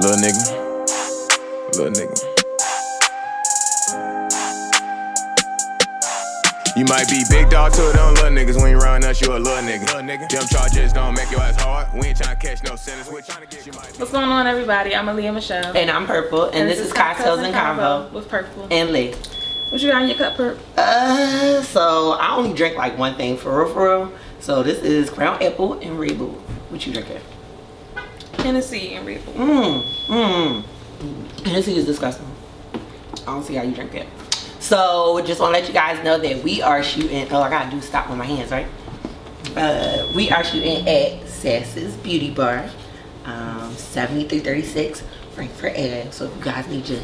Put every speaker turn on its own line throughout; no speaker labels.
Little nigga. Little nigga. You might be big dog to them little niggas. When you run us, you a little nigga. Them charges don't make your ass hard. We ain't tryna catch no sentence. We tryna get you.
What's going on, everybody? I'm Aaliyah Michelle.
And I'm Purple. And this is Cocktaills and Convo
with Purple.
and Lee.
What you got in your cup, Purple?
So I only drink like one thing for real. So this is Crown Apple and Red Bull. What you drinking?
Hennessy and Red Bull.
Hennessy is disgusting. I don't see how you drink it. So just want to let you guys know that we are shooting. Oh, I gotta do stop with my hands, right? We are shooting at Sass's Beauty Bar, 7336 Frankfurt Ave. So if you guys need your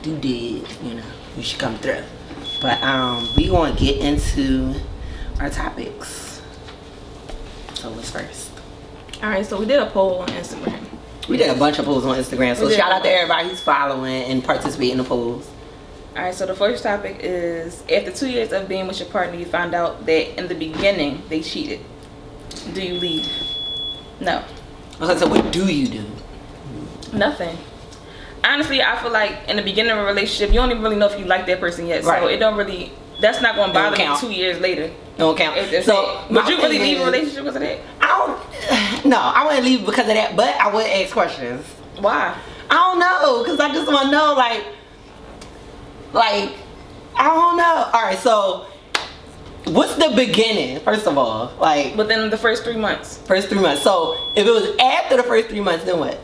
due digs, you know, you should come through. But we gonna get into our topics. So what's first?
All right, so we did a poll on Instagram.
We did a bunch of polls on Instagram. So shout out to everybody who's following and participating in the polls.
All right, so the first topic is, after 2 years of being with your partner, you found out that in the beginning they cheated. Do you leave? No.
Okay, so what do you do?
Nothing. Honestly, I feel like in the beginning of a relationship, you don't even really know if you like that person yet.
Right.
So it don't really, that's not going to bother me 2 years later.
Don't count.
So, would you really leave a relationship because of that?
No, I wouldn't leave because of that, but I would ask questions.
Why?
I don't know, because I just want to know, like, I don't know. All right, so what's the beginning, first of all? Like,
within the first 3 months.
First 3 months. So if it was after the first 3 months, then what?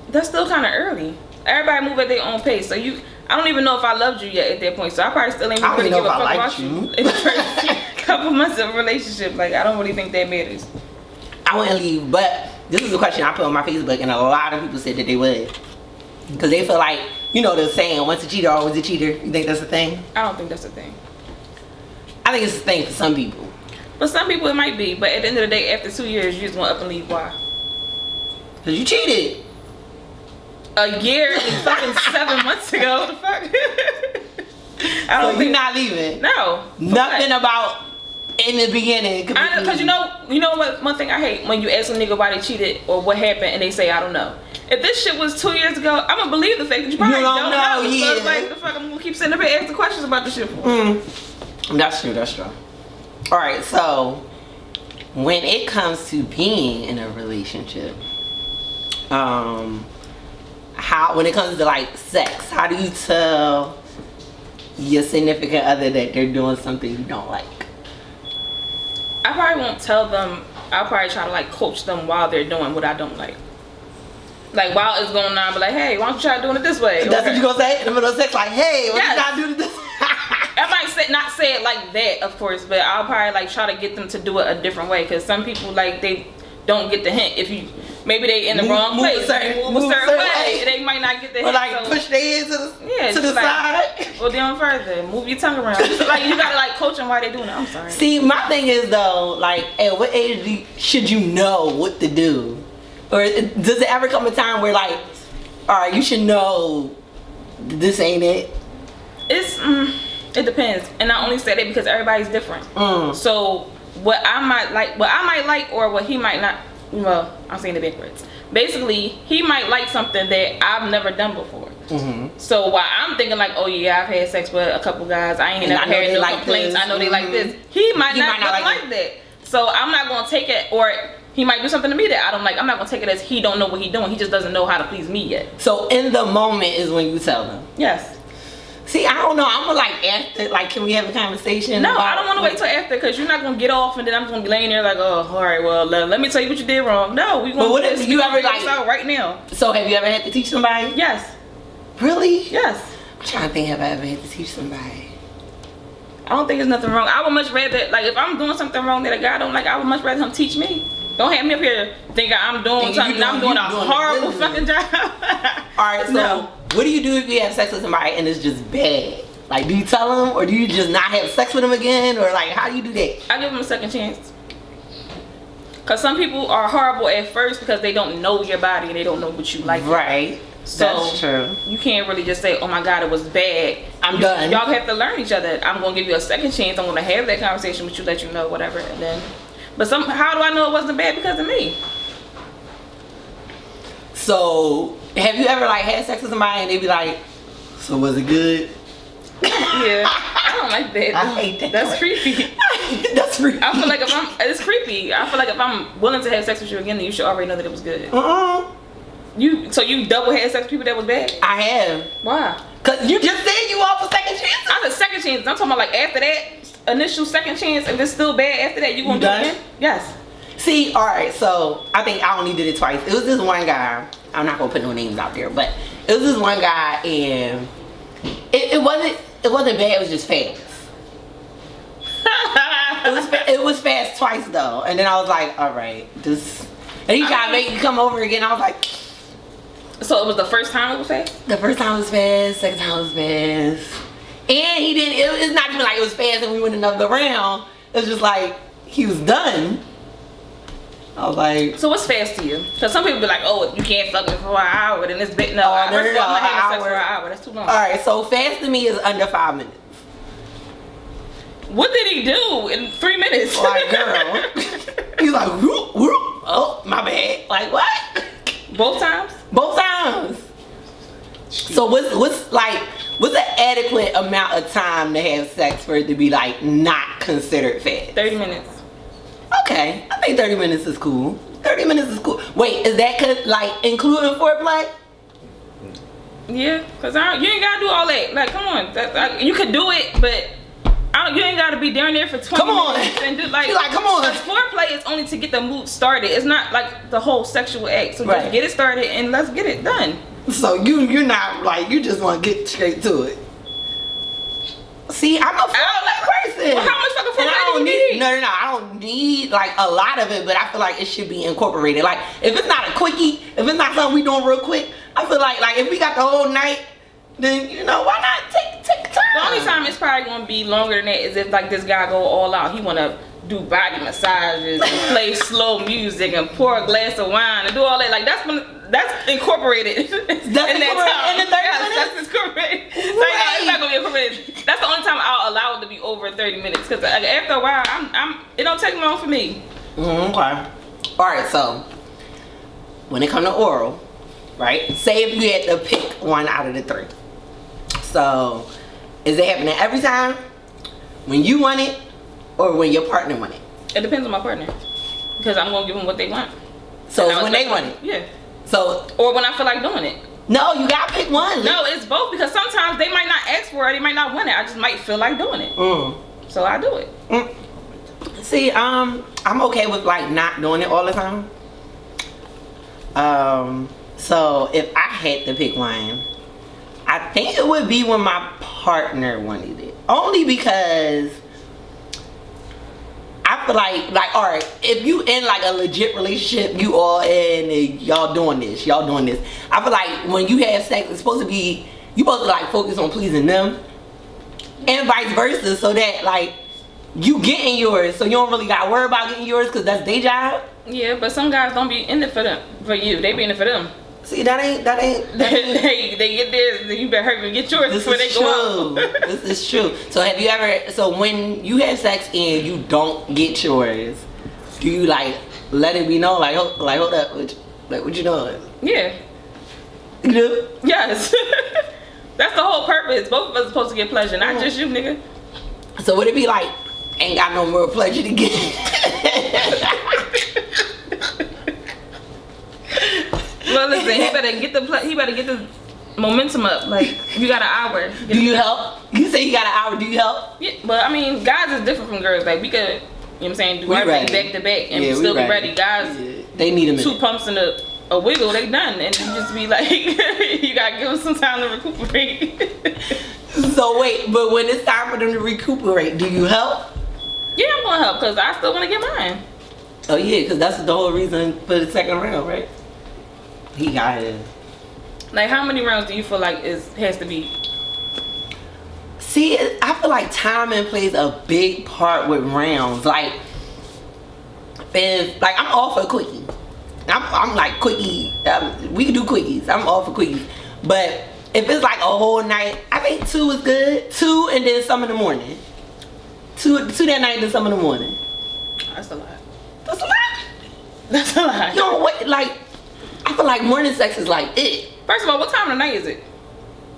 That's still kind of early. Everybody move at their own pace. So I don't even know if I loved you yet at that point. So I probably still ain't really give a fuck about you in the first couple months of a relationship. Like, I don't really think that matters.
I wouldn't leave, but this is a question I put on my Facebook, and a lot of people said that they would. Because they feel like, you know, the saying, once a cheater, always a cheater. You think that's a thing?
I don't think that's a thing.
I think it's a thing for some people.
For some people, it might be. But at the end of the day, after 2 years, you just want up and leave. Why?
Because you cheated.
A year and fucking 7 months ago. What the fuck? I don't think
you're not leaving?
No.
Nothing about in the beginning.
Because you know what? One thing I hate, when you ask a nigga why they cheated or what happened and they say, I don't know. If this shit was 2 years ago, I'm gonna believe the fact that you probably don't know.
Yeah.
So it's like, the fuck, I'm gonna keep sitting up here asking questions about this shit for.
That's true. All right, so when it comes to being in a relationship, when it comes to like sex, how do you tell your significant other that they're doing something you don't like?
I probably won't tell them. I'll probably try to like coach them while they're doing what I don't like. Like, while it's going on, be like, hey, why don't you try doing it this way?
That's what you gonna say in the middle of sex? Like, hey, what you gotta do this?
I might not say it like that, of course, but I'll probably like try to get them to do it a different way. Because some people, like, they don't get the hint. If you, maybe they in the wrong place, move a certain way, they might not get the hint.
Or like push their head to the side.
Well, down further, move your tongue around. Like, you gotta like coach them while they doing it. I'm sorry.
See, my thing is though, like, at what age should you know what to do? Or does it ever come a time where, like, all right, you should know this ain't it?
It depends, and I only say that because everybody's different. So what I might like, or what he might not. Well, I'm saying it backwards. Basically, he might like something that I've never done before. So while I'm thinking like, oh yeah, I've had sex with a couple guys, I ain't never had no complaints. I know they like this. He might not like that. So I'm not gonna take it, or he might do something to me that I don't like. I'm not gonna take it as he don't know what he doing. He just doesn't know how to please me yet.
So in the moment is when you tell them.
Yes.
See, I don't know. I'm gonna like after, like, can we have a conversation?
No, I don't want to wait till after, because you're not gonna get off and then I'm just gonna be laying there like, oh, all right, well, let me tell you what you did wrong. No, we gonna.
But what if you ever like
out right now?
So have you ever had to teach somebody?
Yes.
Really?
Yes.
I'm trying to think, have I ever had to teach somebody?
I don't think there's nothing wrong. I would much rather, like, if I'm doing something wrong that a guy don't like, I would much rather him teach me. Don't have me up here thinking I'm doing something. I'm doing a horrible fucking job.
All right, so what do you do if you have sex with somebody and it's just bad? Like, do you tell them, or do you just not have sex with them again, or like, how do you do that?
I give them a second chance. Cause some people are horrible at first because they don't know your body and they don't know what you like.
Right.
So
that's true.
You can't really just say, oh my God, it was bad.
I'm done.
Y'all have to learn each other. I'm gonna give you a second chance. I'm gonna have that conversation with you, let you know, whatever, and then. But how do I know it wasn't bad? Because of me.
So Have you ever like had sex with somebody and they be like, so was it good?
Yeah, I don't like that.
I hate that.
That's creepy.
That's creepy.
I feel like it's creepy. I feel like if I'm willing to have sex with you again, then you should already know that it was good. So you double had sex with people that was bad?
I have.
Why?
Cause you just said you offer second chances.
I said second chance. I'm talking about like after that initial second chance. If it's still bad after that, you gonna do it again? Yes.
See, all right. So I think I only did it twice. It was this one guy. I'm not gonna put no names out there, but it was this one guy, and it wasn't bad. It was just fast. It was fast twice though, and then I was like, all right, this. And he tried to make me come over again. I was like.
So it was the first time it was fast?
The first time was fast, second time was fast. And he didn't, it's not even like it was fast and we went another round. It was just like, he was done. I was like.
So what's fast to you? Because some people be like, oh, you can't fuck me for an hour, then it's bit. No, I'm not having sex for an hour. That's too long.
Alright, so fast to me is under 5 minutes.
What did he do in 3 minutes?
Like, girl. He's like, whoop, whoop. Oh, my bad. Like, what?
Both times?
Both times. So what's an adequate amount of time to have sex for it to be like not considered fast?
30 minutes.
Okay, I think 30 minutes is cool. 30 minutes is cool. Wait, is that like including foreplay?
Yeah, cause you ain't gotta do all that. Like, come on, you could do it, but you ain't gotta be down there for 20 minutes and do like.
Come on.
Cause foreplay is only to get the mood started. It's not like the whole sexual act. So just get it started and let's get it done.
So you're not like you just want to get straight to it. See, I'm a foreplay person.
Well, how much fucking foreplay do you need?
No, I don't need like a lot of it, but I feel like it should be incorporated. Like if it's not a quickie, if it's not something we doing real quick, I feel like if we got the whole night, then why not take time?
The only time it's probably gonna be longer than that is if like this guy go all out. He wanna do body massages and play slow music and pour a glass of wine and do all that. Like that's incorporated in that time.
In the 30 minutes?
That's incorporated. So it's not gonna be incorporated. That's the only time I'll allow it to be over 30 minutes because after a while, it don't take long for me.
Okay. All right. So when it comes to oral, right? Say if you had to pick one out of the 3. So is it happening every time when you want it or when your partner want it?
It depends on my partner because I'm gonna give them what they want.
So it's when they want it.
Yeah.
So
or when I feel like doing it.
No, you gotta pick one.
No, it's both because sometimes they might not ask for it, they might not want it. I just might feel like doing it. So I do it.
See, I'm okay with like not doing it all the time. So if I had to pick one, I think it would be when my partner wanted it. Only because I feel like all right, if you in like a legit relationship, you all in and y'all doing this. I feel like when you have sex, it's supposed to be, you supposed to like focus on pleasing them and vice versa, so that like you getting yours, so you don't really gotta worry about getting yours because that's their job.
Yeah, but some guys don't be in it for you. They be in it for them.
See, that ain't
they get theirs, then you better hurry and get yours before they go out.
This is true. So have you ever, so when you have sex and you don't get yours, do you like let it be known, like hold up, what you doing?
Yeah.
You do?
Yes. That's the whole purpose. Both of us are supposed to get pleasure, not just you, nigga.
So would it be like, ain't got no more pleasure to get?
Well, listen, he better get the momentum up. Like, you got an hour.
Do you help? You say you got an hour. Do you help?
Yeah, but I mean, guys is different from girls. Like, we could, you know what I'm saying, do everything back to back and still be ready. Guys,
they need a minute.
2 pumps and a wiggle, they done. And you just be like, you gotta give them some time to recuperate.
So wait, but when it's time for them to recuperate, do you help?
Yeah, I'm gonna help because I still want to get mine.
Oh yeah, because that's the whole reason for the second round, right? He got it.
Like, how many rounds do you feel like has to be?
See, I feel like timing plays a big part with rounds. Like, if I'm all for a quickie. I'm like quickie. We can do quickies. I'm all for quickies. But if it's like a whole night, I think 2 is good. 2 and then some in the morning. 2 that night and then some in the morning.
That's a lot.
That's a lot.
That's a lot.
You know what? Like, I feel like morning sex is like it.
First of all, what time of the night is it?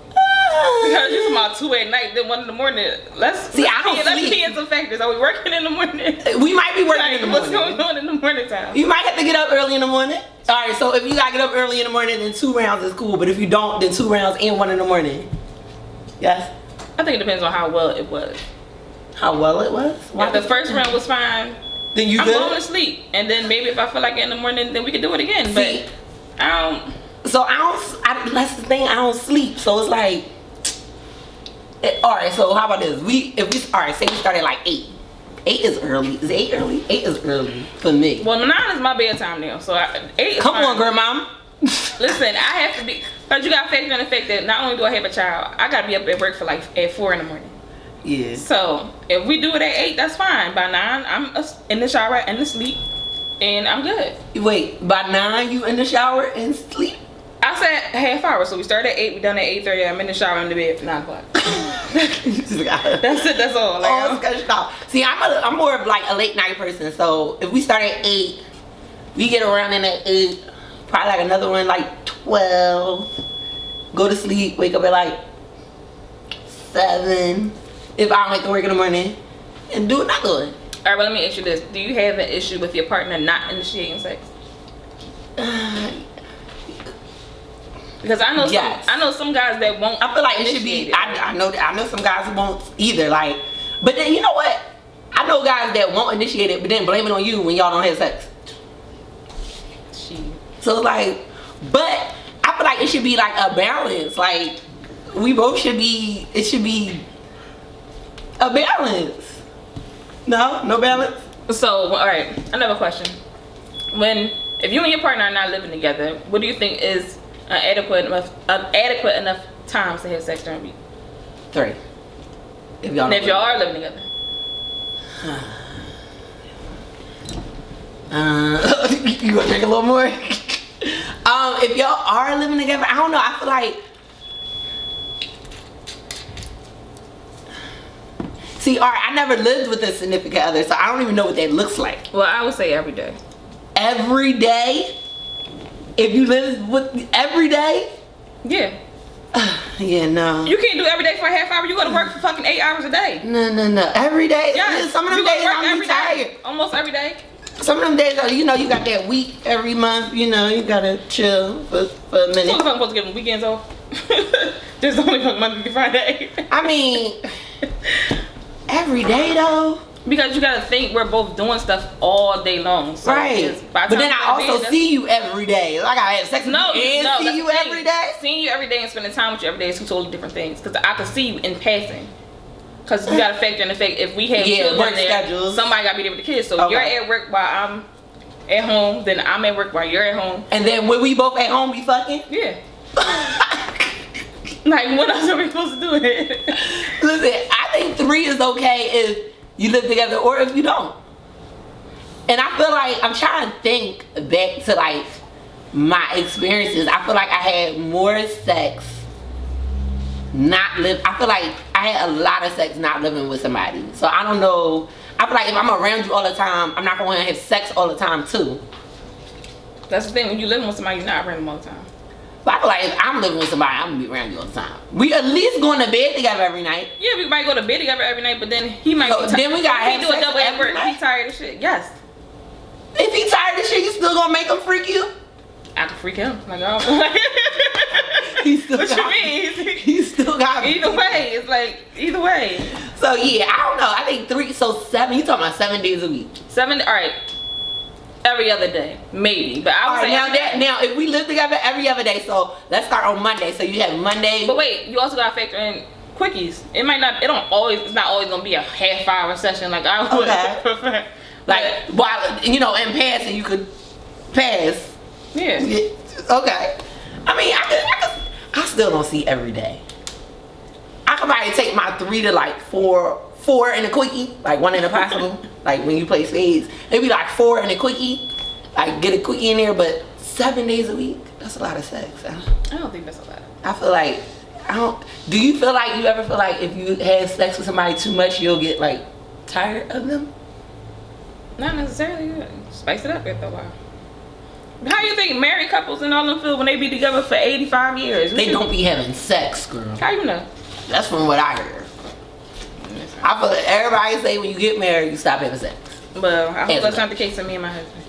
Because you're talking about 2 at night, then 1 in the morning. Let's key in some factors. Are we working in the morning?
We might be working in the morning.
What's going on in the morning time?
You might have to get up early in the morning. All right, so if you gotta get up early in the morning, then 2 rounds is cool. But if you don't, then 2 rounds and 1 in the morning. Yes.
I think it depends on how well it was.
How well it was?
If the first round was fine,
then I'm
going to sleep, and then maybe if I feel like it in the morning, then we can do it again.
See,
but I don't.
So that's the thing. I don't sleep. So it's like, all right. So how about this? All right. Say we start at like 8. 8 is early. Is 8 early? 8 is early for me.
Well, 9 is my bedtime now. So 8 is
Come
fine.
on, grandma.
Listen, I have to be. But you got to factor in the fact that not only do I have a child, I got to be up at work for like at 4 in the morning.
Yeah.
So if we do it at 8, that's fine. By 9, I'm in the shower and asleep, and I'm good.
Wait, by 9 you in the shower and sleep?
I said half hour, so we start at 8. We done at 8:30. I'm in the shower in the bed for 9 o'clock. That's it. That's all. Like,
See, I'm more of like a late night person. So if we start at 8, we get around in at 8. Probably like another one like 12. Go to sleep. Wake up at like 7. If I don't like to work in the morning, and do another one.
All right, well, let me ask you this: do you have an issue with your partner not initiating sex? Because I know some guys that won't.
I feel like it should be. I know some guys who won't either. Like, but then you know what? I know guys that won't initiate it, but then blame it on you when y'all don't have sex. So like, but I feel like it should be like a balance. Like, we both should be. It should be a balance. No balance. So
all right, another question: if you and your partner are not living together, what do you think is adequate enough times to have sex during a week?
3. If y'all
are living together.
You gonna drink a little more? If y'all are living together, I don't know. I feel like. See, all right, I never lived with a significant other, so I don't even know what that looks like.
Well, I would say every day.
Every day? If you live with every day?
Yeah.
Yeah, no.
You can't do every day for a half hour. You gotta work for fucking 8 hours a day.
No. Every day?
Yeah.
Some of them days I'm tired.
Almost every day.
Some of them days, you got that week every month, you gotta chill for a minute.
So the fuck supposed to give them weekends off? Just only fuck Monday through Friday.
I mean, every day though.
Because you gotta think we're both doing stuff all day long. So
right. But then I also see you every day. Like I have sex with you and see you every day.
Seeing you every day and spending time with you every day is two totally different things. Because I can see you in passing. Because you gotta factor in the fact if we have children there, schedules. Somebody gotta be there with the kids. So you're at work while I'm at home, then I'm at work while you're at home.
And then when we both at home, we fucking?
Yeah. Like, what else are we supposed to do it?
Listen, I think 3 is okay if you live together or if you don't. And I feel like I'm trying to think back to like my experiences. I feel like I had more sex I feel like I had a lot of sex not living with somebody. So I don't know. I feel like if I'm around you all the time, I'm not going to have sex all the time too.
That's the thing. When you living with somebody, you're not around them all the time.
But I feel like if I'm living with somebody, I'm going to be around you all the time. We at least going to bed together every night.
Yeah, we might go to bed together every night, but then he might
be then we got to have
do a double at work. He tired of shit. Yes.
If he tired of shit, you still going to make him freak you?
I can freak him. Like, oh.
He still
what
got
you mean?
He still got me.
Either way, it's like, either way.
So yeah, I don't know. I think 3, so 7, you talking about 7 days a week. 7,
all right. Every other day, maybe. But I would say
now if we live together every other day, so let's start on Monday. So you have Monday.
But wait, you also gotta factor in quickies. It's not always gonna be a half-hour session like I would prefer.
Like while in passing you could pass.
Yeah.
Okay. I mean, I still don't see every day. I could probably take my 3 to like 4 in a quickie, like 1 in a possible. Like when you play spades, maybe like 4 in a quickie, like get a quickie in there. But 7 days a week, that's a lot of sex.
I don't think that's a lot.
I feel like do you feel like you ever feel like if you have sex with somebody too much, you'll get like tired of them?
Not necessarily. Spice it up after a while. How you think married couples and all them feel when they be together for 85 years?
They don't be having sex, girl.
How you know?
That's from what I heard. I feel like everybody say when you get married, you stop having sex.
Well, I hope that's not the case for me and my husband.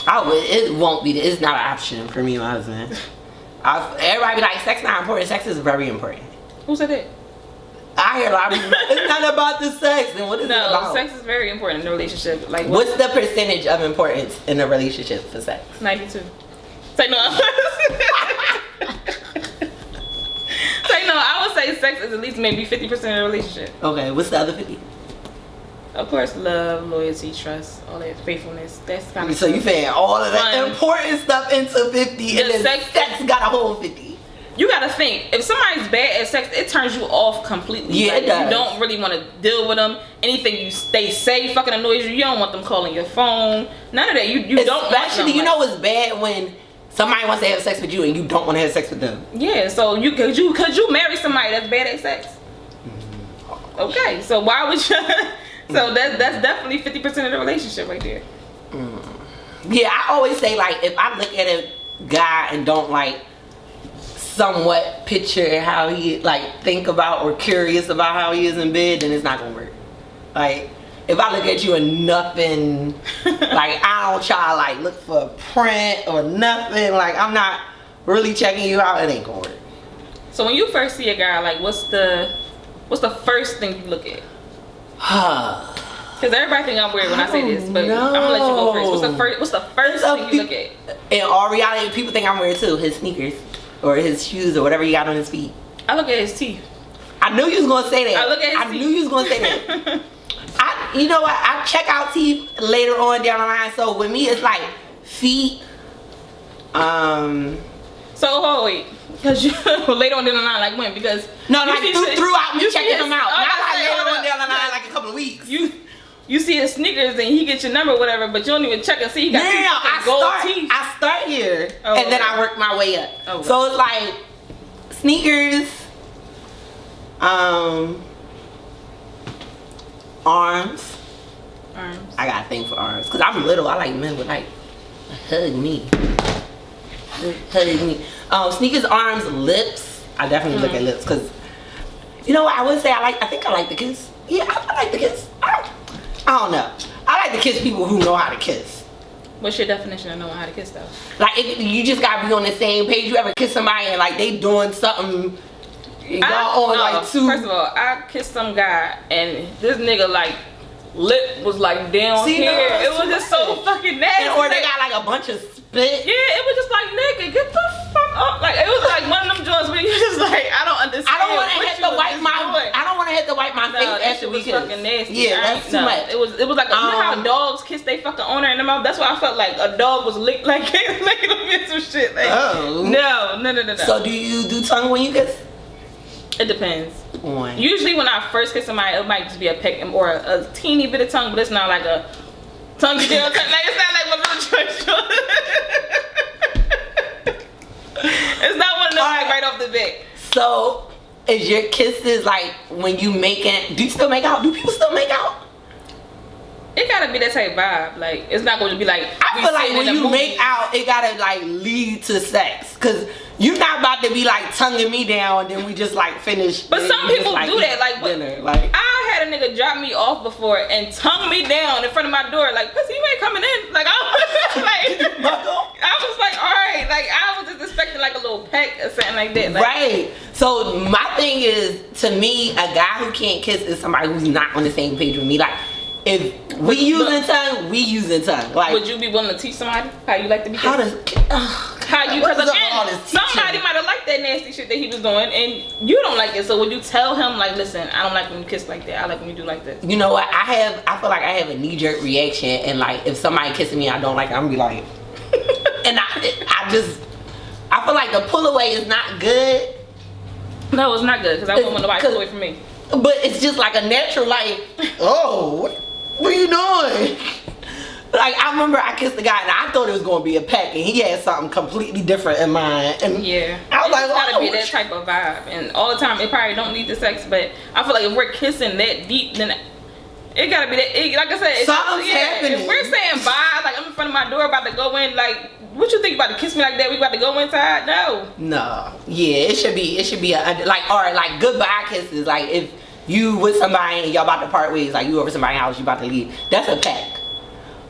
It won't be. It's not an option for me and my husband. Everybody be like, sex not important. Sex is very important.
Who said that?
I hear a lot of people. It's not about the sex. Then what is it about?
No, sex is very important in a relationship. Like,
what's the percentage of importance in a relationship for sex?
92. Say no. Say no. I would say sex is at least maybe 50% of the relationship.
Okay, what's the other 50?
Of course, love, loyalty, trust, all that, faithfulness. That's kind of.
So you saying all of that important stuff into 50, and then sex got a whole 50.
You gotta think, if somebody's bad at sex, it turns you off completely.
Yeah,
like,
it does.
You don't really want to deal with them. Anything they say fucking annoys you. You don't want them calling your phone. None of that. You don't want them.
Especially, you know, it's bad when somebody wants to have sex with you and you don't want to have sex with them.
Yeah. So could you marry somebody that's bad at sex? Okay. So why would you? So that's definitely 50% of the relationship right there.
Yeah, I always say, like, if I look at a guy and don't like somewhat picture how he like think about or curious about how he is in bed, then it's not gonna work. Like, if I look at you and nothing, like, I don't try to like look for a print or nothing, like, I'm not really checking you out, it ain't gonna work.
So when you first see a guy, like, what's the first thing you look at? Because everybody think I'm weird when I say this, but I'm gonna let you go first. What's the first thing you look at?
In all reality, people think I'm weird too. His sneakers or his shoes or whatever he got on his feet.
I look at his teeth.
I knew you was gonna say that.
I
knew you was gonna say that. You know what? I check out teeth later on down the line. So with me, it's like feet.
So wait, because you later on down the line, like when? Because
no, like throughout me checking them out. Not like later on down the line,
okay.
like a couple of weeks.
You see his sneakers and he gets your number, whatever, but you don't even check and see he got gold teeth.
I start here and then I work my way up.
Okay.
So it's like sneakers, arms. I got a thing for arms because I'm little. I like men with like hug me. Sneakers, arms, lips. I definitely look at lips because you know what I would say. I think I like the kiss. Yeah, I like the kiss. I don't know. I like to kiss people who know how to kiss.
What's your definition of knowing how to kiss though?
Like, if you just gotta be on the same page. You ever kiss somebody and like they doing something?
First of all, I kissed some guy and this nigga like lip was like down here. It was just so fucking nasty.
Or they got like a bunch of spit.
Yeah, it was just like, nigga, get the fuck up. Like, it was like one of them joints where you just like, I don't understand.
I don't want to have to wipe my face after we kiss.
Fucking nasty.
Yeah, that's too much.
It was like, you know how dogs kiss they fucking owner in the mouth? That's why I felt like a dog was licked, like licking them in some shit. Like, no.
So do you do tongue when you kiss?
It depends. Usually when I first kiss somebody, it might just be a peck or a teeny bit of tongue, but it's not like a tongue to deal. Like, it's not like my little church. It's not one of them like right off the bat.
So is your kisses like when you making? Do you still make out? Do people still make out?
It gotta be that type vibe. Like, it's not going to be like.
I feel like when you make out, it gotta like lead to sex, cause you're not about to be like tonguing me down and then we just like finish.
But some people do that. Like,
dinner. Like,
I had a nigga drop me off before and tongue me down in front of my door. Like, pussy, you ain't coming in. Like, I was like, all right. Like, I was just expecting like a little peck or something like that. Like,
right. So my thing is, to me, a guy who can't kiss is somebody who's not on the same page with me. Like, if we using tongue, we using tongue. Like,
would you be willing to teach somebody how you like to be kissed?
Because
again, somebody might have liked that nasty shit that he was doing and you don't like it. So would you tell him like, listen, I don't like when you kiss like that. I like when you do like this.
You know what? I feel like I have a knee-jerk reaction, and like if somebody kissing me I don't like it, I'm gonna be like and I feel like the pull away is not good.
No, it's not good because I wouldn't want nobody to pull away from me.
But it's just like a natural like, oh, what are you doing? Like, I remember I kissed a guy and I thought it was gonna be a peck, and he had something completely different in mind. And
yeah,
I was like,
it's gotta be that type of vibe. And all the time, it probably don't need the sex, but I feel like if we're kissing that deep, then it gotta be that. Like I said,
something's happening.
If we're saying bye, like I'm in front of my door, we're about to go in, like, what you think, about to kiss me like that? We about to go inside? No.
No. Yeah, it should be a, like, or like goodbye kisses. Like if you with somebody and y'all about to part ways, like you over somebody's house, you about to leave. That's a peck.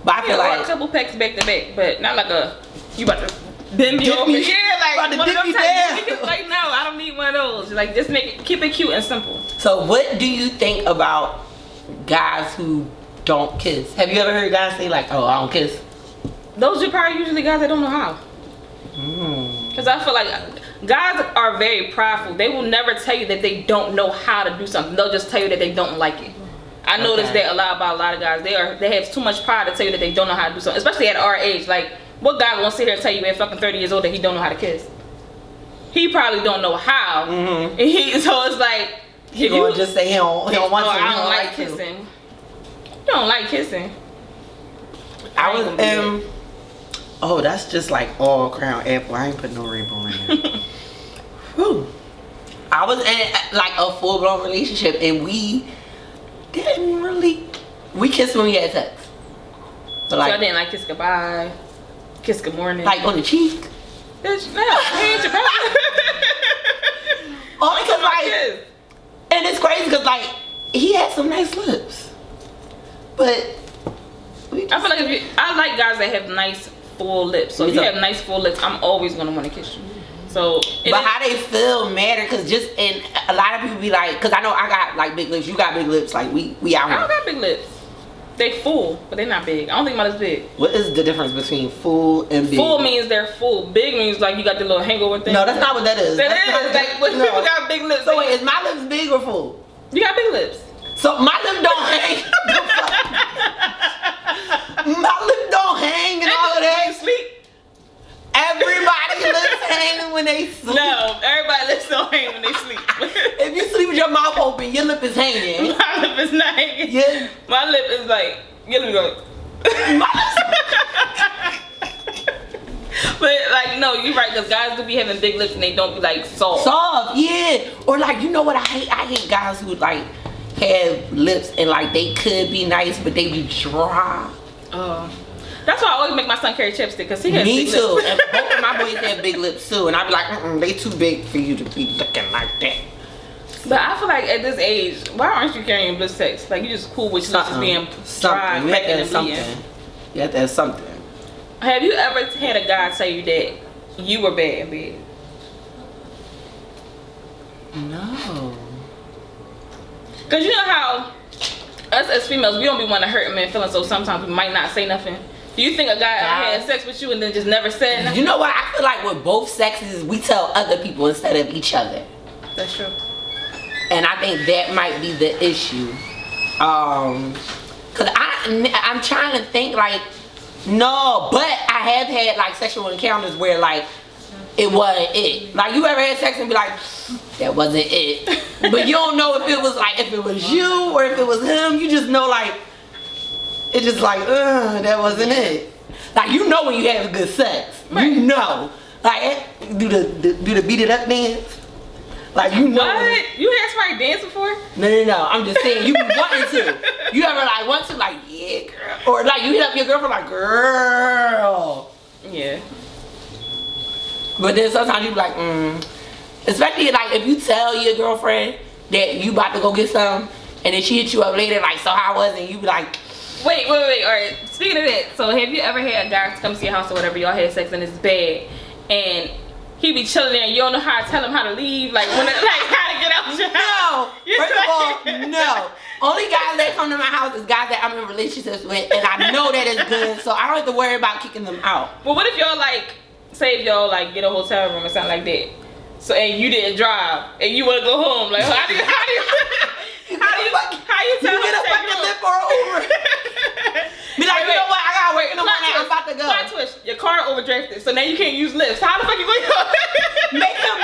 But I feel like
a couple pecks back to back, but not like a you about to bend me
Dip
over.
me-
Yeah, like
about to
one of
dip
them
me
types.
down.
Like no, I don't need one of those. Like just keep it cute and simple.
So what do you think about guys who don't kiss? Have you ever heard guys say like, oh, I don't kiss?
Those are probably usually guys that don't know how. Because I feel like guys are very prideful. They will never tell you that they don't know how to do something. They'll just tell you that they don't like it. I noticed that a lot about a lot of guys. They have too much pride to tell you that they don't know how to do something, especially at our age. Like, what guy won't sit here and tell you at fucking 30 years old that he don't know how to kiss? He probably don't know how. So it's like,
He gonna just say he don't want to.
I don't like kissing. You don't like kissing.
I was oh, that's just like all crown apple. I ain't put no rainbow in there. Whew. I was in like a full blown relationship and we didn't really. We kissed when we had sex. But like,
so I didn't like kiss goodbye, kiss good morning.
like on the cheek.
Bitch, no, he ain't your brother.
Only cause like, and it's crazy cause like he had some nice lips, but
I feel like I like guys that have nice full lips. So if you have nice full lips, I'm always gonna want to kiss you. So,
but how they feel matter, cause just and a lot of people be like, cause I know I got like big lips, you got big lips, like we out here.
I don't got big lips. They full, but they're not big. I don't think my lips big.
What is the difference between full and big?
Full means they're full. Big means like you got the little hangover thing.
No, that's not what that is.
That is like when people got big lips.
So wait, is my lips big or full?
You got big lips.
So my lips don't hang. My lips don't hang and all of that.
You sleep.
Everybody lips hang when they sleep.
No, everybody lips don't hang when they sleep.
If you sleep with your mouth open, your lip is hanging.
My lip is not hanging.
Yeah.
My lip is like, your lip go. But like, no, you're right, because guys do be having big lips and they don't be like soft.
Soft, yeah. Or like, you know what I hate? I hate guys who like have lips and like they could be nice, but they be dry.
That's why I always make my son carry chapstick, because he has
Me
big
too.
lips.
And both of my boys have big lips too, and I be like, they too big for you to be looking like that.
But I feel like at this age, why aren't you carrying bliss sex? Like, you just cool with lips just being dry,
You have to
cracking,
have
and
something.
bleeding.
You have to have something.
Have you ever had a guy tell you that you were bad in bed?
No.
Because you know how us as females, we don't be wanting to hurt men feelings, so sometimes we might not say nothing. Do you think a guy ever had sex with you and then just never said nothing?
You know what? I feel like with both sexes, we tell other people instead of each other.
That's true.
And I think that might be the issue. Cause I'm trying to think like, no, but I have had like sexual encounters where like, it wasn't it. Like, you ever had sex and be like, that wasn't it. But you don't know if it was like, if it was you or if it was him. You just know like, it's just like, that wasn't it. Like, you know when you have good sex.
Right.
You know. Like, do the beat it up dance. Like, you know.
What? You had somebody dance before?
No. I'm just saying, you be wanting to. You ever like want to, like, yeah, girl. Or like you hit up your girlfriend like, girl.
Yeah.
But then sometimes you be like, Especially like if you tell your girlfriend that you about to go get some, and then she hit you up later like, so how was it? And you be like,
Wait. All right. Speaking of that, so have you ever had a guy come to your house or whatever, y'all had sex and it's bad, and he be chilling there and you don't know how to tell him how to leave, like when like how to get out your house?
no. First of all, no. Only guys that come to my house is guys that I'm in relationships with, and I know that it's good, so I don't have to worry about kicking them out.
But what if y'all like, say if y'all like get a hotel room or something like that, so and you didn't drive and you want to go home, like how do you tell him
get a
to take
fucking
you home?
Lyft or an Uber? Be like, you know what? I gotta work in the morning. I'm about to go.
Plot twist. Your car overdrafted, so now you can't use lifts. How the fuck you going?
Make him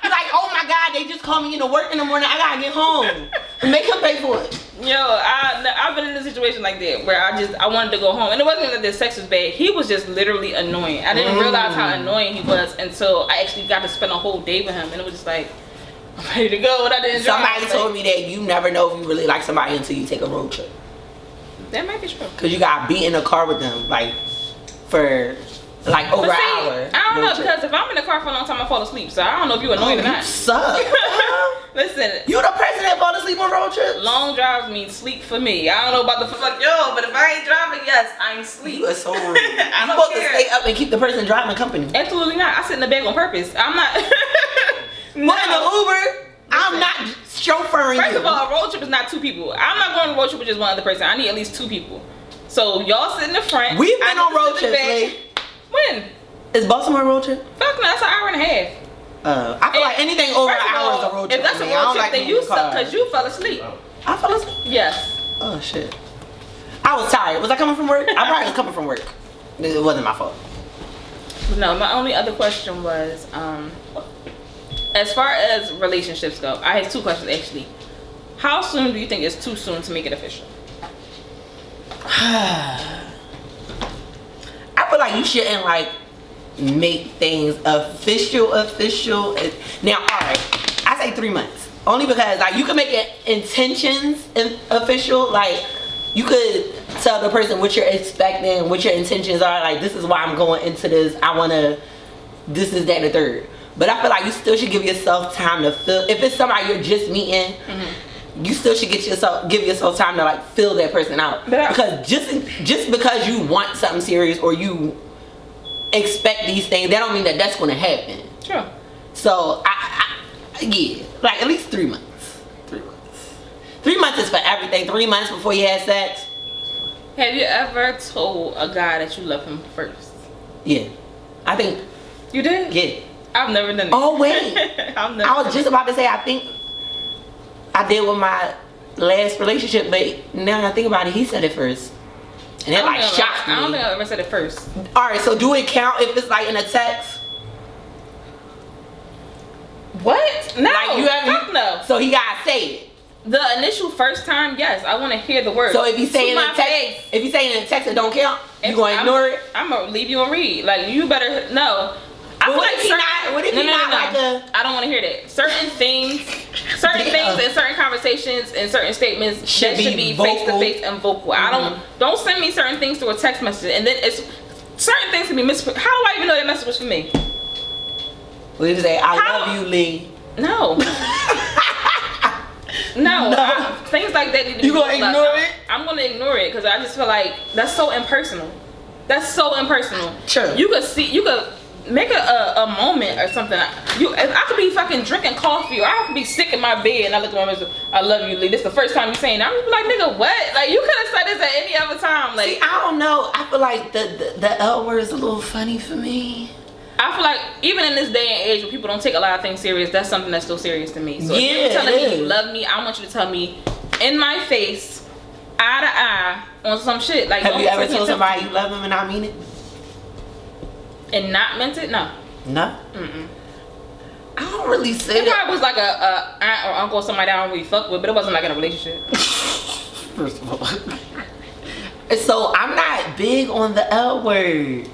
be like, oh my god, they just called me to work in the morning. I gotta get home. Make him pay for it.
Yo, I've been in a situation like that where I wanted to go home, and it wasn't that the sex was bad. He was just literally annoying. I didn't realize how annoying he was until I actually got to spend a whole day with him, and it was just like, I'm ready to go, and I didn't.
Somebody told me that you never know if you really like somebody until you take a road trip.
That might be true.
Cause you gotta be in the car with them like for like over
But
an
see,
hour.
I don't know,
road trip.
because if I'm in the car for a long time, I fall asleep. So I don't know if you annoying or
You
not.
suck.
Listen,
You the person that fall asleep on road trips?
long drives mean sleep for me. I don't know about the fuck yo, but if I ain't driving, yes, I ain't sleep.
You are so rude.
I
You
don't
supposed
care.
to stay up and keep the person driving company.
Absolutely not. I sit in the bag on purpose. I'm not.
What, in the Uber? I'm not chauffeuring
First
you.
of all, a road trip is not 2 people. I'm not going on a road trip with just one other person. I need at least 2 people. So y'all sit in the front.
We've been
I
on
need to
road
sit in the
trips,
back. When?
Is Baltimore a road trip?
Fuck no, that's an hour and a half.
I feel like anything over an
First of
hour is
all,
a road trip.
if that's
for
a
me. I
road
don't
trip,
like
then
being
you
in the car.
because you fell asleep.
I fell asleep.
Yes.
Oh shit. I was tired. Was I coming from work? I probably was coming from work. It wasn't my fault.
No, my only other question was, as far as relationships go, I have 2 questions actually. How soon do you think is too soon to make it official?
I feel like you shouldn't like make things official. Now, all right, I say 3 months. Only because like you can make it intentions official. Like you could tell the person what you're expecting, what your intentions are. Like this is why I'm going into this. I wanna. This is that and the third. But I feel like you still should give yourself time to feel. If it's somebody you're just meeting. You still should give yourself time to like feel that person out. Because just because you want something serious or you expect these things, that don't mean that that's going to happen.
Sure.
So yeah, like at least 3 months. 3 months. 3 months is for everything. 3 months before you had sex.
Have you ever told a guy that you love him first?
Yeah, I think.
You did?
Yeah.
I've never done it.
Oh wait,
I've never.
I was just about to say I think I did with my last relationship, but now that I think about it, he said it first. And it like shocked me.
I don't think I ever said it first.
Alright, so do it count if it's like in a text?
What? No.
Like
Fuck no.
So he gotta say it.
The initial first time, yes, I want to hear the word.
So if he's saying
To
in
my
a text,
face.
if he's saying in a text it don't count, you gonna ignore it?
I'm gonna leave you and read. Like you better no. I
But
feel
what
like
if he not? What if he not like a?
I don't want to hear that. Certain things and certain conversations and certain statements
Should
should
be
be face to
vocal.
face and vocal. I don't send me certain things through a text message, and then it's certain things can be mis. How do I even know that message was for me?
We just say I
How-
love you, Lee.
No. No. Things like that need to be
You gonna
vocal.
ignore it?
I'm gonna ignore it because I just feel like that's so impersonal. That's so impersonal.
True.
You could make a moment or something. I could be fucking drinking coffee or I could be sick in my bed and I look at my message, I love you, Lee. This is the first time you saying that. I'm like, nigga, what? Like you could have said this at any other time. Like
See, I don't know. I feel like the L word is a little funny for me.
I feel like even in this day and age where people don't take a lot of things serious, that's something that's still serious to me. So if
Yeah,
you're telling
it
me
is.
you love me, I want you to tell me in my face, eye to eye, on some shit. Like
Have
don't
you ever
fucking
told
tell
somebody
me.
you love them and I mean it?
And not meant it? No.
No. I don't really say
It
that.
probably was like a aunt or uncle or somebody I don't really fuck with, but it wasn't like in a relationship.
First of all. So I'm not big on the L word.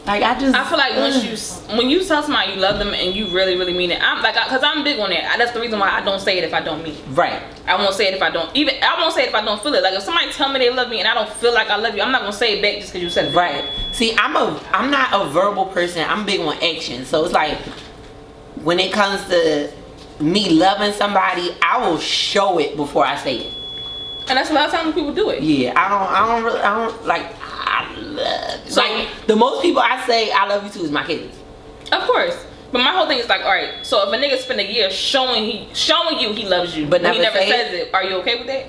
Like I feel
like when you tell somebody you love them and you really really mean it, cause I'm big on that. That's the reason why I don't say it if I don't mean it.
Right.
I won't say it if I don't feel it. Like if somebody tell me they love me and I don't feel like I love you, I'm not gonna say it back just cause you said it.
Right. See, I'm not a verbal person. I'm big on action. So it's like when it comes to me loving somebody, I will show it before I say it.
And that's a lot of times when people do it.
Yeah, I don't like. I love you.
So-
Like the most people I say I love you to is my kids.
Of course. But my whole thing is like, all right, so if a nigga spend a year showing you he loves you,
But
but he
never
never
say
says it, are you okay with that?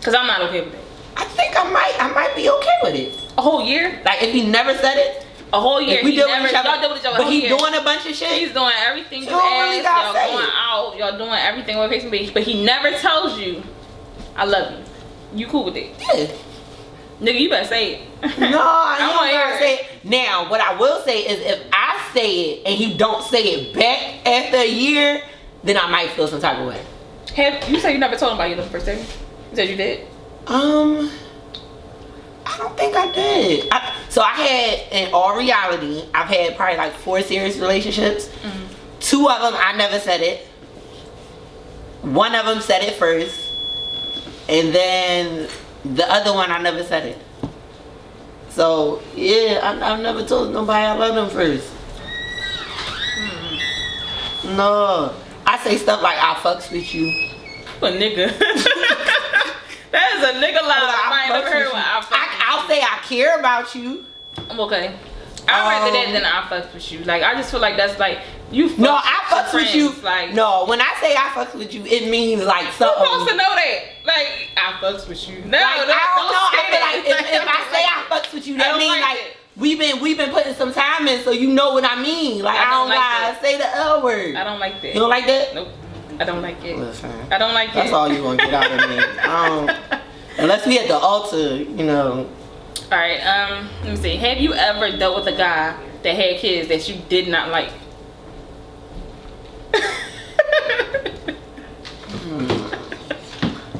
Cause I'm not okay with it.
I think I might be okay with it.
A whole year?
Like if he never said it,
A whole year.
if we
He
deal
never,
with each other,
y'all deal with each other. a
but
whole
he
year.
doing a bunch of shit.
He's doing everything you
You don't really
ask.
gotta
Y'all
say
going
it.
out. Y'all doing everything on Facebook page, but he never tells you, "I love you." You cool with it?
Yeah.
Nigga, you better say it.
No, I
I
don't
wanna
gotta
hear
say it. Now, what I will say is if I say it and he don't say it back after a year, then I might feel some type of way.
You said you never told him about your love first time? You said you did?
I don't think I did. So I had, in all reality, I've had probably like 4 serious relationships. 2 of them, I never said it. 1 of them said it first. And then the other one, I never said it. So yeah, I've never told nobody I love them first. No, I say stuff like I fucks with you.
A nigga. That is a nigga line. I ain't never heard one.
I'll say I care about you.
I'm okay. I'd rather that than I fucks with you. Like I just feel like that's like you.
No, I fucks with you.
Like
no, when I say I fucks with you, it means like something.
Who's supposed to know that? Like I fucks with you. No,
like, I don't know. I feel
that.
like if I say I fucks with you, that means like
it.
we've been putting some time in, so you know what I mean. Like I don't gotta say the L word.
I don't like that.
You don't like that?
Nope. I don't like it.
Listen,
I don't like
that's
it.
That's all you gonna get out of me. Unless we at the altar, you know.
All right. Let me see. Have you ever dealt with a guy that had kids that you did not like?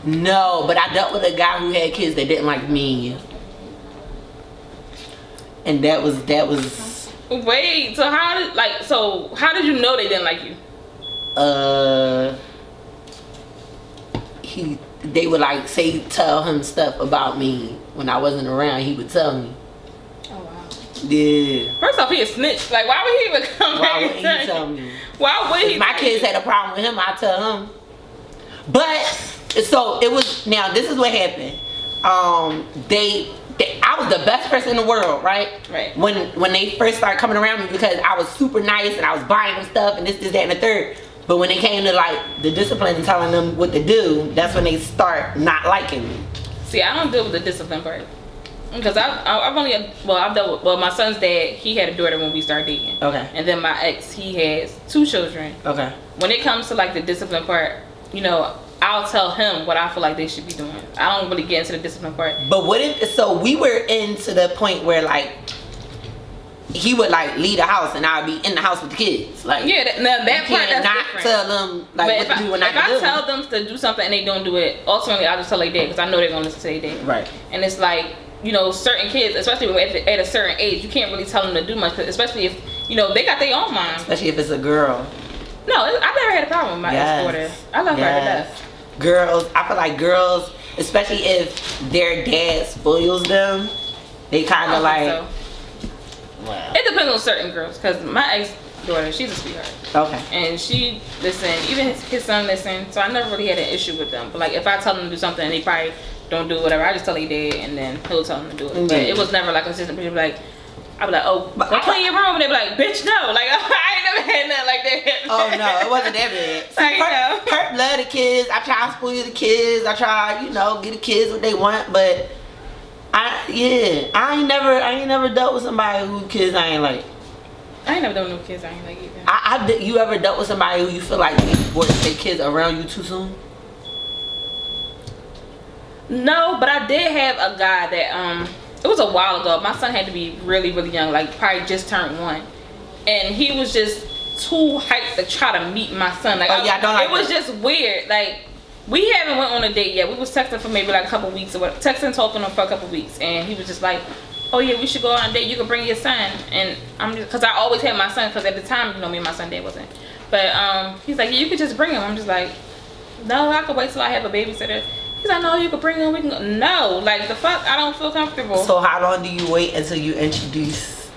No, but I dealt with a guy who had kids that didn't like me, and that was.
Wait. So how did you know they didn't like you?
They would like tell him stuff about me when I wasn't around. He would tell me.
Oh wow.
Yeah.
First off, he a snitch. Like why would he even come back and
tell me?
Why would he?
If my kids had a problem with him, I'd tell him. But so it was. Now this is what happened. I was the best person in the world, right?
Right.
When they first started coming around me, because I was super nice and I was buying them stuff and this, that, and the third. But when it came to like the discipline and telling them what to do, that's when they start not liking me.
See, I don't deal with the discipline part. Because I've dealt with, my son's dad, he had a daughter when we started dating.
Okay.
And then my ex, he has 2 children.
Okay.
When it comes to like the discipline part, you know, I'll tell him what I feel like they should be doing. I don't really get into the discipline part.
But so we were into the point where like he would like leave the house and I'd be in the house with the kids. Like
yeah, that part that's
not
different.
tell them like what to do and not to do.
If I tell them to do something and they don't do it, ultimately I'll just tell their dad because I know they're gonna listen to their dad.
Right.
And it's like, you know, certain kids, especially at a certain age, you can't really tell them to do much, especially if, you know, they got their own mind.
Especially if it's a girl.
No, I never had a problem with my ex-daughter. I love her to death.
Girls, I feel like girls, especially if their dad spoils them, they kind of like.
So. Wow. It depends on certain girls, because my ex-daughter, she's a sweetheart. Okay. And she listen, even his son listen, so I never really had an issue with them. But like if I tell them to do something and they probably don't do whatever, I just tell their dad and then he'll tell them to do it. Mm-hmm. But it was never like consistent. People like, I'd be like, oh, go clean your room, and they'd be like, bitch, no. Like I ain't never had nothing like that.
Oh no, it wasn't that bad. See, Perk love the kids. I try to spoil the kids. I try, you know, get the kids what they want, but. I ain't never dealt with somebody who kids I ain't like.
I ain't never dealt with no kids I ain't like either.
You ever dealt with somebody who you feel like they brought their kids around you too soon?
No, but I did have a guy that it was a while ago. My son had to be really, really young, like probably just turned 1, and he was just too hyped to try to meet my son. Like, it was just weird. Like. We haven't went on a date yet. We was texting for maybe like a couple weeks or what. Texting, talking for a couple weeks, and he was just like, "Oh yeah, we should go on a date. You can bring your son." And I'm just, cause I always had my son, cause at the time, you know, me and my son dad wasn't. But he's like, yeah, "You could just bring him." I'm just like, "No, I could wait till I have a babysitter." He's like, "No, you could bring him. We can go." No, like the fuck, I don't feel comfortable.
So how long do you wait until you introduce?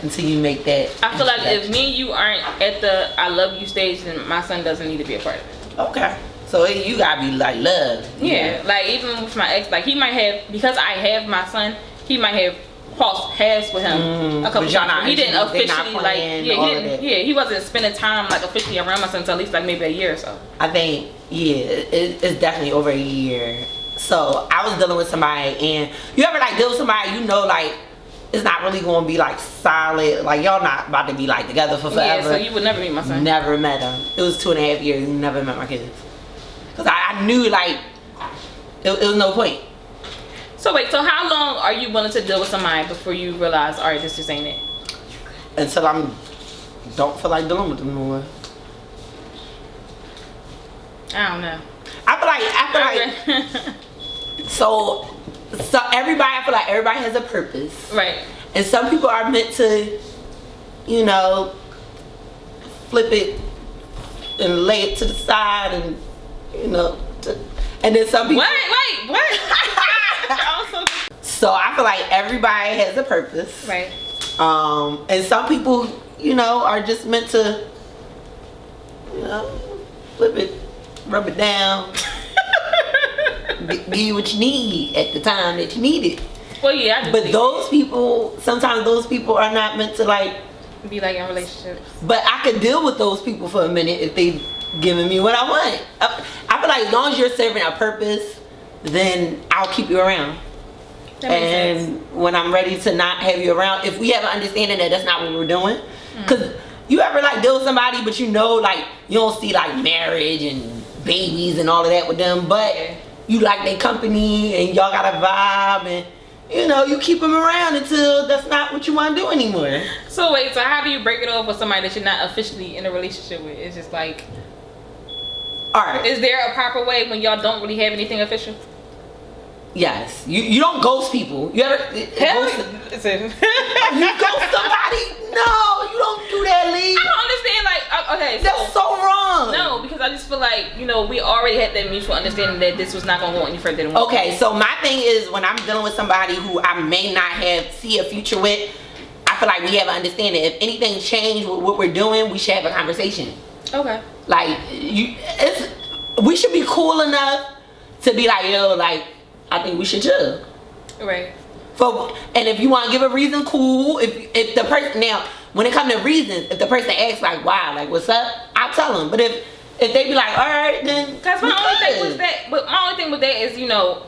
Until you make that?
I feel like if me and you aren't at the "I love you" stage, then my son doesn't need to be a part of it.
Okay. So you gotta be like love.
Yeah, like even with my ex, like he might have, because I have my son, he might have crossed paths with him a couple times. He didn't officially like, he wasn't spending time like officially around my son until at least like maybe a year or so.
I think it's definitely over a year. So I was dealing with somebody, and you ever like deal with somebody, you know, like it's not really gonna be like solid, like y'all not about to be like together for forever.
Yeah, so you would never meet my son.
Never met him. It was 2.5 years. Never met my kids. Cause I knew like it was no point.
So wait, so how long are you willing to deal with somebody before you realize, all right, this just ain't it?
Until don't feel like dealing with them no more.
I don't know.
I feel like so everybody, I feel like everybody has a purpose. Right. And some people are meant to, you know, flip it and lay it to the side and, you know, and then some people.
Wait, what?
So I feel like everybody has a purpose.
Right.
And some people, are just meant to, flip it, rub it down, give you what you need at the time that you need it.
Well, yeah, I do.
But those people, sometimes those people are not meant to
be like in relationships.
But I could deal with those people for a minute if they giving me what I want. I feel like as long as you're serving a purpose, then I'll keep you around.
That makes
And
sense.
when I'm ready to not have you around, if we have an understanding that that's not what we're doing, because you ever deal with somebody, but you don't see marriage and babies and all of that with them, but you like their company and y'all got a vibe, and you keep them around until that's not what you want to do anymore.
So wait, so how do you break it off with somebody that you're not officially in a relationship with? It's just all right. Is there a proper way when y'all don't really have anything official?
Yes, you don't ghost people. You ever
Listen.
you ghost somebody? No, you don't do that, Lee.
I don't understand. Okay,
that's so wrong.
No, because I just feel like we already had that mutual understanding that this was not gonna go any further than one.
Okay, so my thing is when I'm dealing with somebody who I may not see a future with, I feel like we have an understanding. If anything changed with what we're doing, we should have a conversation.
Okay.
We should be cool enough to be I think we should chill.
Right.
And if you want to give a reason, cool. If the person, now when it comes to reasons, if the person asks why, what's up, I'll tell them. But if they be all right, then
because my only thing with that is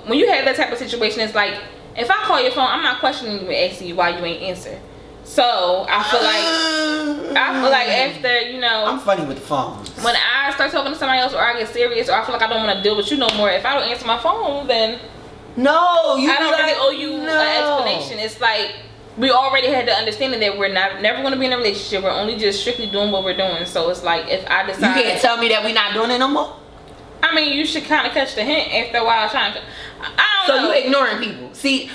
when you have that type of situation, it's if I call your phone, I'm not questioning you and asking you why you ain't answer. So I feel like after
I'm funny with the phones.
When I start talking to somebody else, or I get serious, or I feel like I don't want to deal with you no more, if I don't answer my phone, then I don't really owe you an explanation. It's we already had the understanding that we're never going to be in a relationship. We're only just strictly doing what we're doing. So it's if I decide,
you can't tell me that we're not doing it no more.
I mean, you should kind of catch the hint after a while. I don't know.
So you ignoring people. See,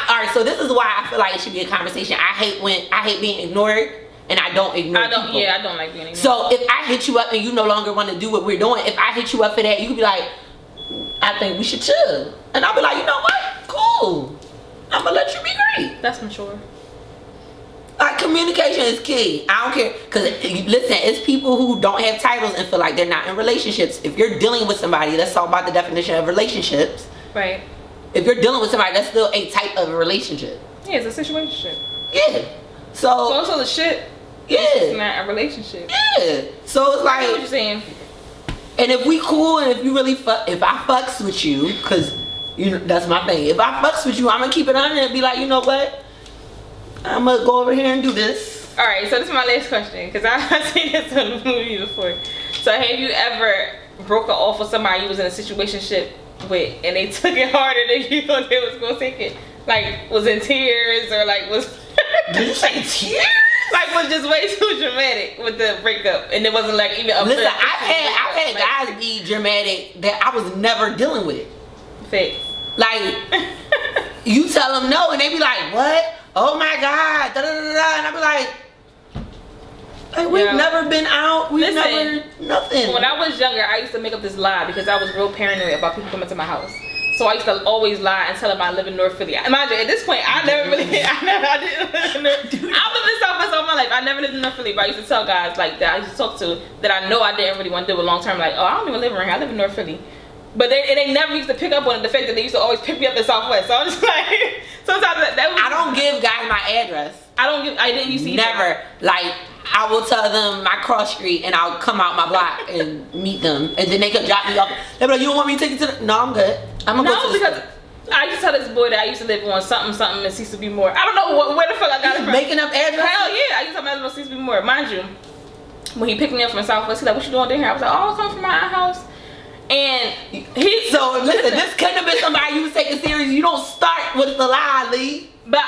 all right. So this is why I feel like it should be a conversation. I hate being ignored, and I don't ignore people.
Yeah, I don't like being ignored.
So if I hit you up and you no longer want to do what we're doing, if I hit you up for that, you could be like, I think we should chill, and I'll be like, you know what? Cool. I'm gonna let you be great.
That's mature.
Communication is key. I don't care, because listen, it's people who don't have titles and feel like they're not in relationships. If you're dealing with somebody, let's talk about the definition of relationships.
Right.
If you're dealing with somebody, that's still a type of a relationship.
Yeah, it's a situationship.
Yeah. So
also the shit.
Yeah.
It's not a relationship.
Yeah. So it's
I know what you're saying.
And if we cool, and if you really if I fucks with you, because that's my thing. If I fucks with you, I'm gonna keep it on and be like, you know what? I'm gonna go over here and do this.
All right, so this is my last question, because I've seen this on the movie before. So have you ever broken off with somebody you was in a situationship with, and they took it harder than you thought they was gonna take it? Was in tears, or was
Did you say tears?
Was just way too dramatic with the breakup, and it wasn't even a
listen. I've had guys be dramatic that I was never dealing with.
Facts.
You tell them no, and they be like, what? Oh my God, da da da da, and I be like, we've never been out, we've never nothing.
When I was younger, I used to make up this lie because I was real paranoid about people coming to my house. So I used to always lie and tell them I live in North Philly. Mind you, at this point, I didn't live in Southwest all my life. I never lived in North Philly, but I used to tell guys that I used to talk to that I know I didn't really want to do a long term. I don't even live around here. I live in North Philly. But they never used to pick up on the fact that they used to always pick me up in Southwest. So I'm just sometimes that was.
I don't give guys my address.
I didn't used to
never. I will tell them my cross street, and I'll come out my block and meet them, and then they could drop me off. They be like, you don't want me to take you to the... No, I'm good. I'm gonna go to
because I used to tell this boy that I used to live on something in Cecil B. Moore. I don't know where the fuck I got it from.
Making up address?
Hell yeah, I used to tell my live on Cecil B. Moore. Mind you, when he picked me up from Southwest, he's like, what you doing down here? I was like, oh, I'm coming from my house. And
listen, this couldn't have been somebody you was taking serious. You don't start with the lie, Lee.
But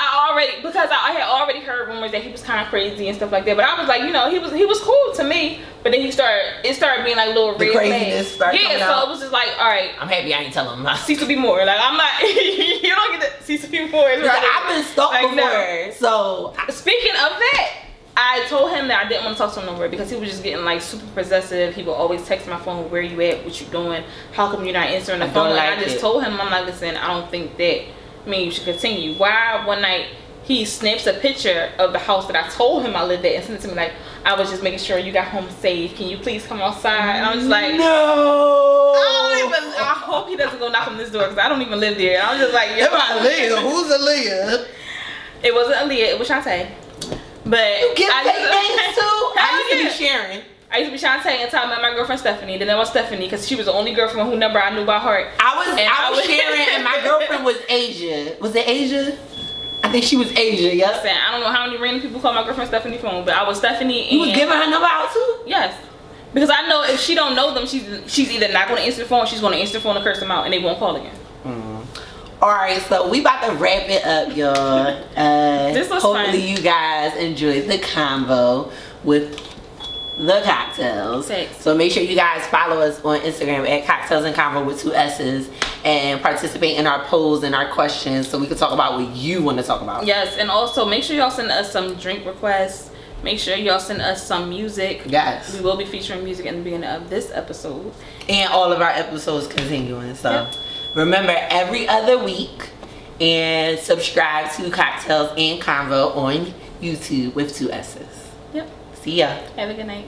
because I had already heard rumors that he was kind of crazy and stuff like that. But I was like, he was cool to me. But then it started being little red
craziness
flags. So it was just all right.
I'm happy I ain't telling him.
Cecil B. Moore. I'm not. You don't get the Cecil B. Moore.
I've been stalked before. No. So
speaking of that, I told him that I didn't want to talk to him no more because he was just getting super possessive. He would always text my phone, where you at, what you doing, how come you're not answering the phone. I just told him, I'm like, listen, I don't think that I mean, you should continue. Why one night he snaps a picture of the house that I told him I lived at and sent it to me like, I was just making sure you got home safe. Can you please come outside? And I'm just like,
no.
I hope he doesn't go knock on this door because I don't even live there. And I'm just like, yo.
Aaliyah. Who's Aaliyah?
It wasn't Aaliyah. It was Shantae. But
You get fake names too? I used to be Sharon.
I used to be Shantae until I met my girlfriend Stephanie. Then there was Stephanie because she was the only girlfriend who number I knew by heart.
I was Sharon and my girlfriend was Asia. Was it Asia? I think she was Asia, yes.
Listen, I don't know how many random people call my girlfriend Stephanie phone, but I was Stephanie.
You was giving her number out too?
Yes. Because I know if she don't know them, she's either not going to answer the phone or she's going to answer the phone and curse them out and they won't call again.
Alright, so we about to wrap it up, y'all.
This was
hopefully
fun.
you guys enjoyed the convo with the Cocktailss.
Thanks.
So make sure you guys follow us on Instagram at Cocktailss and Convo with 2 S's and participate in our polls and our questions so we can talk about what you want to talk about.
Yes, and also make sure y'all send us some drink requests. Make sure y'all send us some music.
Yes.
We will be featuring music in the beginning of this episode.
And all of our episodes continuing. So
Yep.
remember every other week and subscribe to Cocktailss and Convo on YouTube with 2 S's.
Yep.
See ya.
Have a good night.